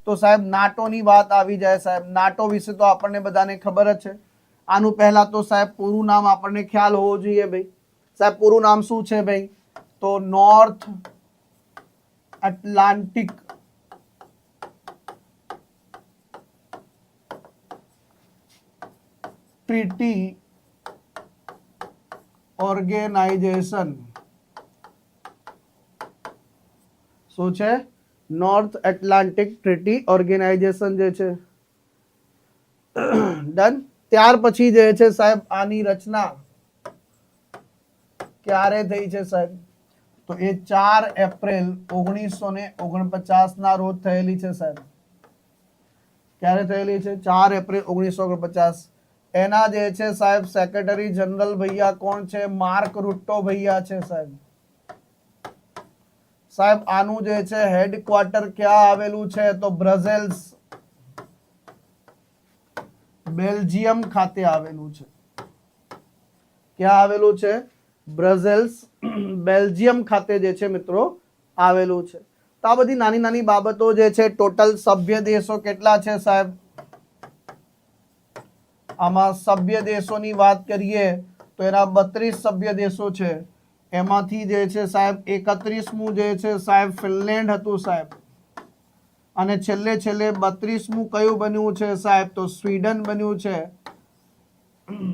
તો સાહેબ નાટોની વાત આવી જાય સાહેબ. નાટો વિશે તો આપણને બધાને ખબર જ છે. આનું પહેલા તો સાહેબ પૂરું નામ આપણને ખ્યાલ હોવો જોઈએ ભાઈ. સાહેબ પૂરું નામ શું છે ભાઈ? તો નોર્થ એટલાન્ટિક ટ્રીટી ઓર્ગેનાઇઝેશન. શું છે? નોર્થ એટલાન્ટિક ટ્રીટી ઓર્ગેનાઇઝેશન જે છે. ડન. ત્યાર પછી જે છે સાહેબ આની રચના ક્યારે થઈ છે સાહેબ? તો એ 4 એપ્રિલ 1949 ના રોજ થયેલી છે સાહેબ. ક્યારે થયેલી છે? 4 એપ્રિલ 1949. એના જે છે સાહેબ સેક્રેટરી જનરલ ભૈયા કોણ છે? માર્ક રૂટ્ટો ભૈયા છે સાહેબ. સાહેબ આનું જે છે હેડક્વાર્ટર ક્યાં આવેલું છે? તો બ્રસેલ્સ, બેલ્જિયમ ખાતે આવેલું છે. ક્યાં આવેલું છે? બ્રસેલ્સ, બેલ્જિયમ ખાતે જે છે મિત્રો આવેલું છે. તો આ બધી નાની નાની બાબતો જે છે. ટોટલ સભ્ય દેશો કેટલા છે સાહેબ? આમાં સભ્ય દેશોની વાત કરીએ તો એના 32 સભ્ય દેશો છે. એમાંથી જે છે સાહેબ 31મું જે છે સાહેબ ફિનલેન્ડ હતું સાહેબ. અને છેલ્લે 32મું કયું બન્યું છે સાહેબ? તો સ્વીડન બન્યું છે.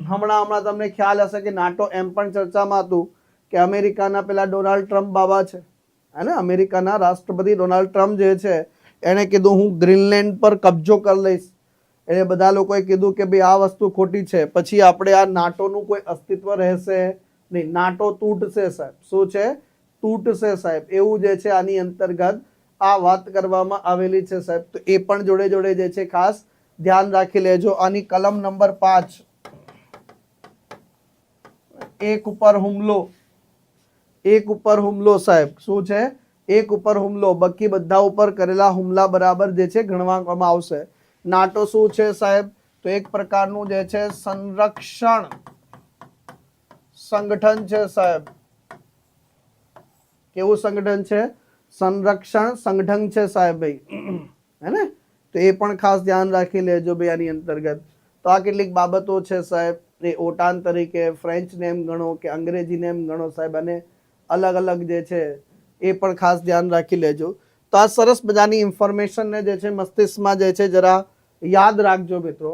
હમણાં તમને ખ્યાલ હશે કે નાટો એમ પણ ચર્ચામાં હતું કે અમેરિકાના પેલા ડોનાલ્ડ ટ્રમ્પ બાબા છે, હે ને, અમેરિકાના રાષ્ટ્રપતિ ડોનાલ્ડ ટ્રમ્પ જે છે એને કીધું હું ગ્રીનલેન્ડ પર કબજો કરી લઈશ. એટલે બધા લોકોએ કીધું કે ભાઈ આ વસ્તુ ખોટી છે. પછી આપણે આ નાટોનું કોઈ અસ્તિત્વ રહેશે નહીં. નાટો તૂટશે સાહેબ. શું છે? તૂટશે સાહેબ. એવું જે છે આની અંતર્ગત આ વાત કરવામાં આવેલી છે સાહેબ. તો એ પણ જોડે જોડે જે છે ખાસ ધ્યાન રાખી લેજો. આની કલમ નંબર 5, એક ઉપર હુમલો. એક ઉપર હુમલો સાહેબ. શું છે? એક ઉપર હુમલો. બાકી બધા ઉપર કરેલા હુમલા બરાબર જે છે ગણવામાં આવશે. નાટો શું છે સાહેબ? તો એક પ્રકારનું જે છે સંરક્ષણ સંગઠન છે સાહેબ. કેવું સંગઠન છે? સંરક્ષણ સંગઠન છે સાહેબ ભાઈ, હે ને. તો એ પણ ખાસ ધ્યાન રાખી લેજો ભાઈ આની અંતર્ગત. તો આ કેટલીક બાબતો છે સાહેબ. એ ઓટાન તરીકે ફ્રેન્ચ નેમ ગણો કે અંગ્રેજી નેમ ગણો સાહેબ, અને અલગ અલગ જે છે એ પણ ખાસ ધ્યાન રાખી લેજો. તો આ સરસ મજાની ઇન્ફોર્મેશનને જે છે મસ્તિષ્કમાં જે છે જરા યાદ રાખજો મિત્રો.